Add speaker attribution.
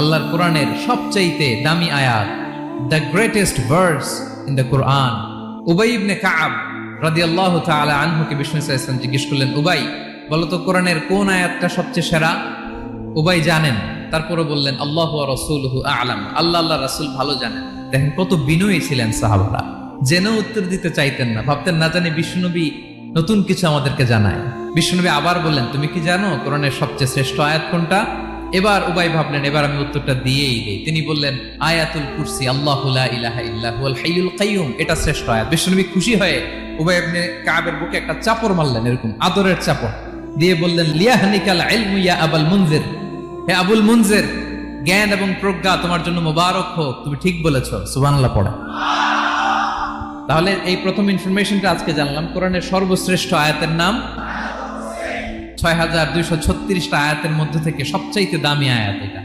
Speaker 1: আল্লাহর কোরআনের সবচাইতে দামি আয়াত, the greatest verse in the Quran. উবাই ইবনে কাব রাদিয়াল্লাহু তাআলা আনহুকে বিষ্ণু সাল্লাল্লাহু আলাইহি ওয়াসাল্লাম জিজ্ঞেস করলেন, উবাই বলো তো কোরআনের কোন আয়াতটা সবচেয়ে সেরা? উবাই জানেন, তারপরে বললেন আল্লাহু ওয়া রাসূলুহু আ'লাম, আল্লাহ আল্লাহ রাসূল ভালো জানেন। দেখেন কত বিনয়ী ছিলেন সাহাবারা, জেনেও উত্তর দিতে চাইতেন না, ভাবতেন না জানি বিষ্ণুনবী নতুন কিছু আমাদেরকে জানায়। বিষ্ণুনবী আবার বললেন, তুমি কি জানো কোরআনের সবচেয়ে শ্রেষ্ঠ আয়াত কোনটা? এবার উবাই ভাবলেন এবার আমি উত্তরটা দিয়েই দেই। তিনি বললেন আয়াতুল কুরসি, আল্লাহু লা ইলাহা ইল্লা হুয়াল হাইয়ুল কাইয়ুম, এটা শ্রেষ্ঠ আয়াত। বিষ্ণুনবী খুশি হয়ে উবাই ইবনে কাবের বুকে একটা চাপড় মারলেন, এরকম আদরের চাপড় দিয়ে বললেন, লিয়াহনিকাল ইলমু ইয়া আবুল মুনজির, হে আবুল মুনজির, জ্ঞান এবং প্রজ্ঞা তোমার জন্য মোবারক হোক, তুমি ঠিক বলেছো। সুবহানাল্লাহ পড়ে। তাহলে এই প্রথম ইনফরমেশনটা আজকে জানলাম, কোরআনের সর্বশ্রেষ্ঠ আয়াতের নাম ৬,২৩৬টা আয়াতের মধ্যে থেকে সবচাইতে দামি আয়াত এটা।